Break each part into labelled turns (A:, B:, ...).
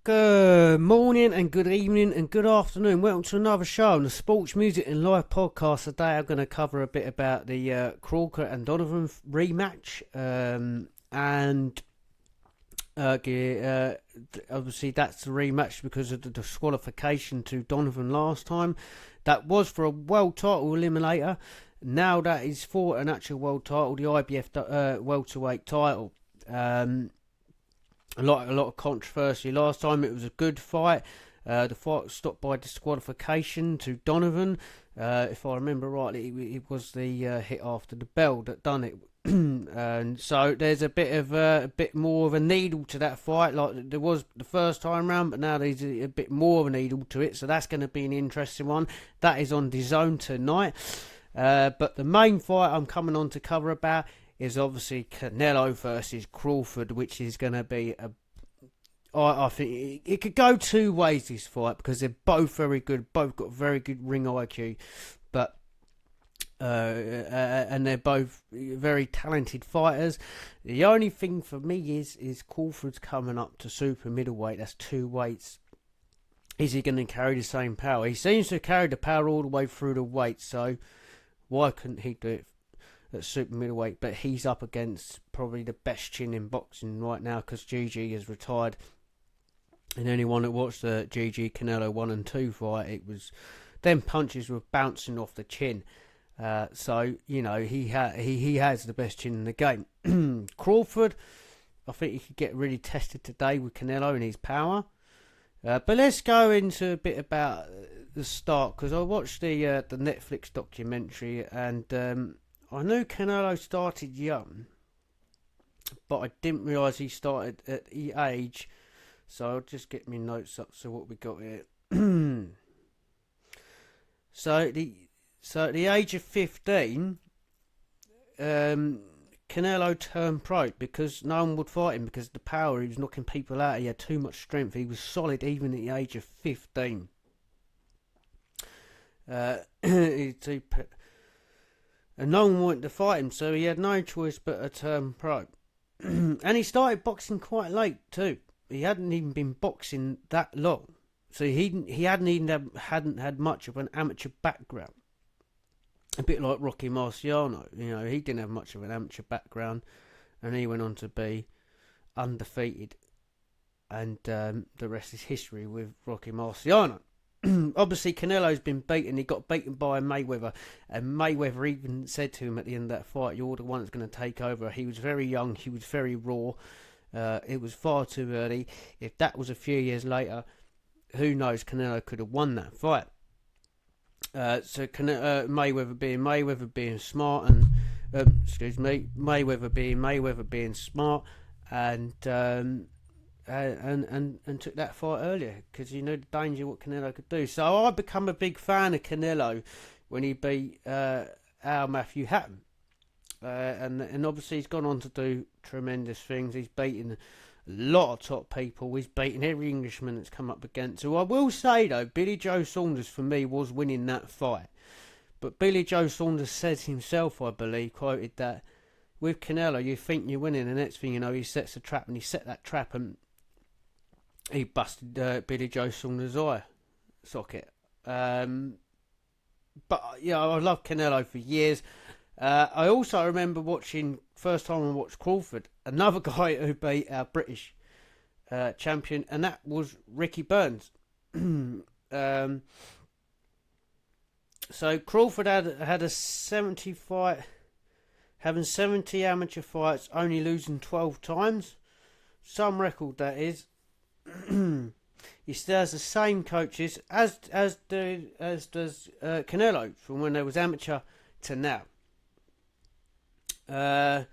A: Good morning and good evening and good afternoon. Welcome to another show on the Sports Music and Live podcast. Today I'm going to cover a bit about the Crawford and Donovan rematch. Obviously that's the rematch because of the disqualification to Donovan last time. That was for a world title eliminator. Now that is for an actual world title, the IBF welterweight title. A lot of controversy. Last time it was a good fight. The fight was stopped by disqualification to Donovan. If I remember rightly, it was the hit after the bell that done it. And so there's a bit more of a needle to that fight, like there was the first time round, but now there's a bit more of a needle to it. So that's going to be an interesting one. That is on DAZN tonight. But the main fight I'm coming on to cover about is obviously Canelo versus Crawford, which is going to be I think it could go two ways, this fight, because they're both very good, both got very good ring IQ, but and they're both very talented fighters. The only thing for me is Crawford's coming up to super middleweight. That's two weights. Is he going to carry the same power? He seems to have carried the power all the way through the weight, so why couldn't he do it at super middleweight? But he's up against probably the best chin in boxing right now, because Gigi has retired. And anyone that watched the Gigi Canelo 1 and 2 fight, it was them punches were bouncing off the chin. So you know he has the best chin in the game. Crawford, I think he could get really tested today with Canelo and his power. But let's go into a bit about the start, because I watched the Netflix documentary, and I knew Canelo started young, but I didn't realise he started at the age. So I'll just get my notes up. So what we got here? So at the age of 15, Canelo turned pro because no one would fight him because of the power. He was knocking people out. He had too much strength. He was solid even at the age of 15. And no one wanted to fight him, so he had no choice but to turn pro. And he started boxing quite late too. He hadn't even been boxing that long, so he hadn't had much of an amateur background. A bit like Rocky Marciano, you know, he didn't have much of an amateur background, and he went on to be undefeated, and the rest is history with Rocky Marciano. Obviously, Canelo's been beaten. He got beaten by Mayweather, and Mayweather even said to him at the end of that fight, "You're the one that's going to take over." He was very young. He was very raw. It was far too early. If that was a few years later, who knows? Canelo could have won that fight. Mayweather being smart, and Mayweather being smart, and took that fight earlier because he knew the danger of what Canelo could do. So I become a big fan of Canelo when he beat our Matthew Hatton. And obviously he's gone on to do tremendous things. He's beaten a lot of top people. He's beaten every Englishman that's come up against. So I will say though, Billy Joe Saunders for me was winning that fight. But Billy Joe Saunders says himself, I believe, quoted that with Canelo you think you're winning, the next thing you know he sets a trap, and he set that trap and he busted Billy Joe Saunders' eye socket. But yeah, I loved Canelo for years. I also remember watching, first time I watched Crawford, another guy who beat our British champion, and that was Ricky Burns. So Crawford had a 70 fight, having 70 amateur fights, only losing 12 times. Some record that is. He still has the same coaches as does Canelo from when they was amateur to now. So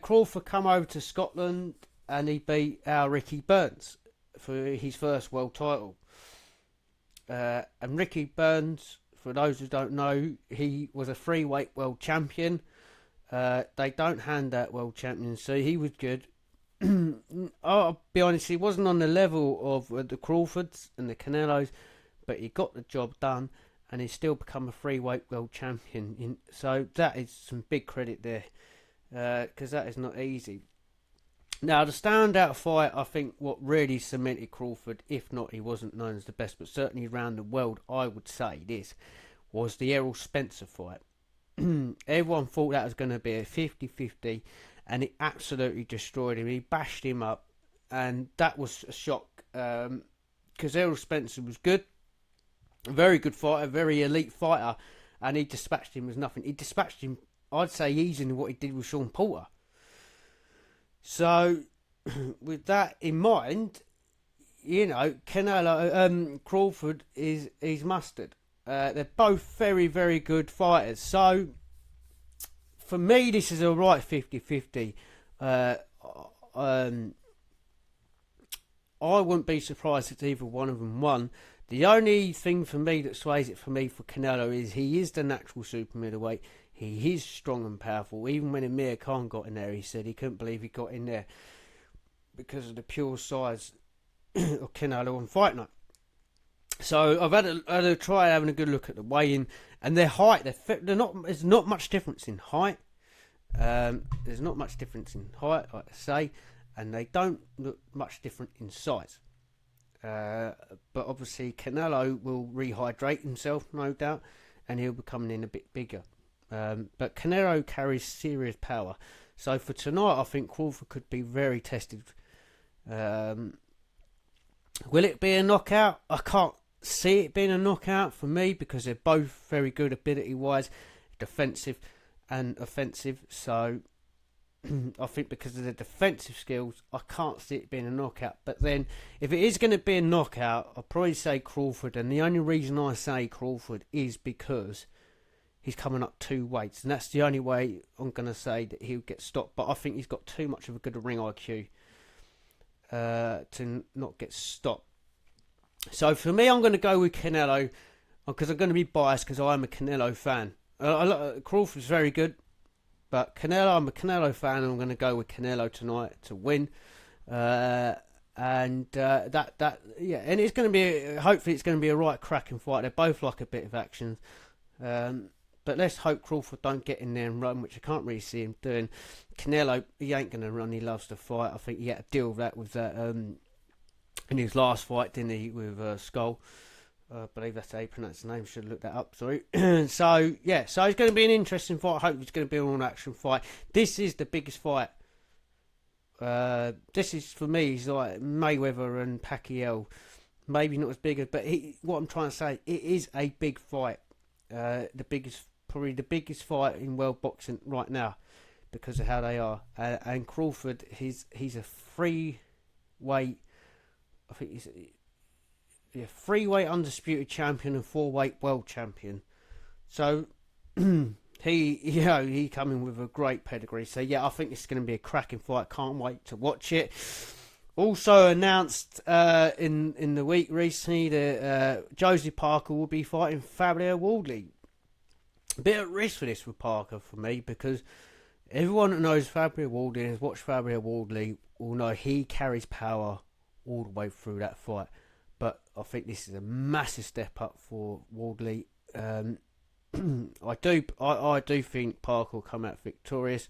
A: Crawford come over to Scotland and he beat our Ricky Burns for his first world title. And Ricky Burns, for those who don't know, he was a freeweight world champion. They don't hand out world champions, so he was good. I'll be honest, he wasn't on the level of the Crawfords and the Canelos, but he got the job done, and he's still become a freeweight world champion. So that is some big credit there, because that is not easy. Now, the standout fight, I think, what really cemented Crawford, if not he wasn't known as the best, but certainly around the world, I would say this, was the Errol Spencer fight. Everyone thought that was going to be a 50-50, and it absolutely destroyed him. He bashed him up, and that was a shock, because Errol Spencer was good, a very good fighter, a very elite fighter, and he dispatched him as nothing. He dispatched him, I'd say, easier than what he did with Sean Porter. So, with that in mind, you know, Canelo, Crawford is mustard. They're both very, very good fighters. So, for me, this is a right 50-50. I wouldn't be surprised if either one of them won. The only thing for me that sways it for me for Canelo is he is the natural super middleweight. He is strong and powerful. Even when Amir Khan got in there, he said he couldn't believe he got in there because of the pure size of Canelo on Fight Night. So I've had a try having a good look at the weigh-in and their height. They're not. There's not much difference in height. There's not much difference in height, like I say, and they don't look much different in size. But obviously Canelo will rehydrate himself, no doubt, and he'll be coming in a bit bigger. But Canelo carries serious power. So for tonight, I think Crawford could be very tested. Will it be a knockout? I can't see it being a knockout for me because they're both very good ability-wise, defensive and offensive. So I think because of the defensive skills, I can't see it being a knockout. But then, if it is going to be a knockout, I'll probably say Crawford. And the only reason I say Crawford is because he's coming up 2 weights, and that's the only way I'm going to say that he'll get stopped. But I think he's got too much of a good ring IQ to not get stopped. So for me, I'm going to go with Canelo because I'm going to be biased because I'm a Canelo fan. Crawford's very good, but I'm a Canelo fan, and I'm going to go with Canelo tonight to win. And it's going to be hopefully it's going to be a right cracking fight. They both like a bit of action. But let's hope Crawford don't get in there and run, which I can't really see him doing. Canelo, he ain't going to run. He loves to fight. I think he had to deal with that in his last fight, didn't he, with Skull. I believe that's how you pronounce the name. Should have looked that up, sorry. So it's going to be an interesting fight. I hope it's going to be an all-action fight. This is the biggest fight. This is, for me, is like Mayweather and Pacquiao. Maybe not as big, but what I'm trying to say, it is a big fight. Probably the biggest fight in world boxing right now because of how they are. And Crawford, he's a free weight. I think he's a free weight undisputed champion and 4-weight world champion. So he coming with a great pedigree. So yeah, I think it's going to be a cracking fight. Can't wait to watch it. Also announced in the week recently that Josie Parker will be fighting Fabio Wardley. A bit at risk for this with Parker for me because everyone that knows Fabio Wardley and has watched Fabio Wardley will know he carries power all the way through that fight. But I think this is a massive step up for Wardley. I do think Parker will come out victorious.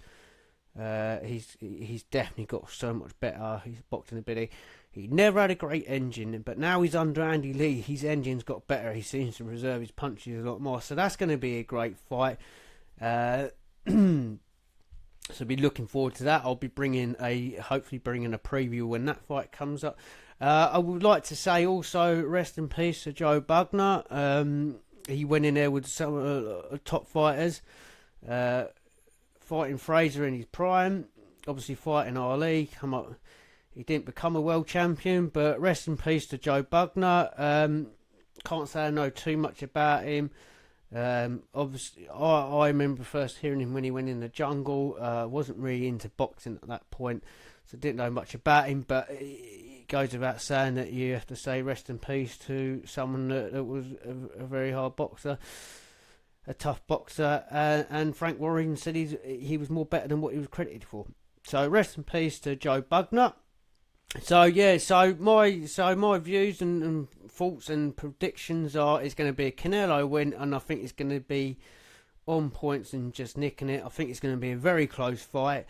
A: He's definitely got so much better. His boxing ability. He never had a great engine, but now he's under Andy Lee. His engine's got better. He seems to reserve his punches a lot more. So that's going to be a great fight. So be looking forward to that. I'll be hopefully bringing a preview when that fight comes up. I would like to say also rest in peace to Joe Bugner. He went in there with some top fighters. Fighting Fraser in his prime, obviously fighting Ali, he didn't become a world champion, but rest in peace to Joe Bugner. Can't say I know too much about him. Obviously, I remember first hearing him when he went in the jungle. Wasn't really into boxing at that point, so didn't know much about him, but it goes without saying that you have to say rest in peace to someone that was a very hard boxer. A tough boxer, and Frank Warren said he was more better than what he was credited for. So rest in peace to Joe Bugner. So my views and thoughts and predictions are it's going to be a Canelo win, and I think it's going to be on points and just nicking it. I think it's going to be a very close fight,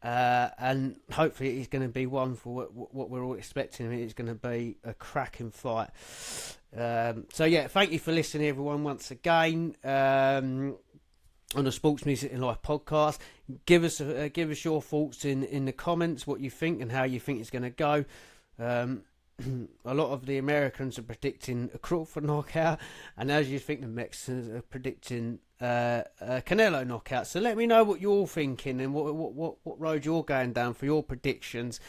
A: and hopefully it's going to be one for what we're all expecting. It's going to be a cracking fight. So yeah, thank you for listening, everyone, once again. On the Sports Music and Life podcast, give us your thoughts in the comments, what you think and how you think it's going to go. A lot of the Americans are predicting a Crawford knockout, and as you think, the Mexicans are predicting a Canelo knockout. So let me know what you're thinking and what road you're going down for your predictions.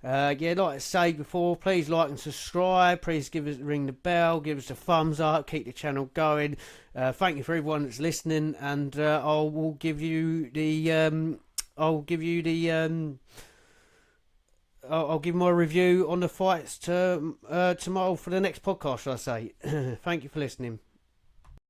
A: Yeah, like I say before, please like and subscribe. Please ring the bell, give us a thumbs up, keep the channel going. Thank you for everyone that's listening, and I'll give you I'll give my review on the fights tomorrow for the next podcast, shall I say. Thank you for listening.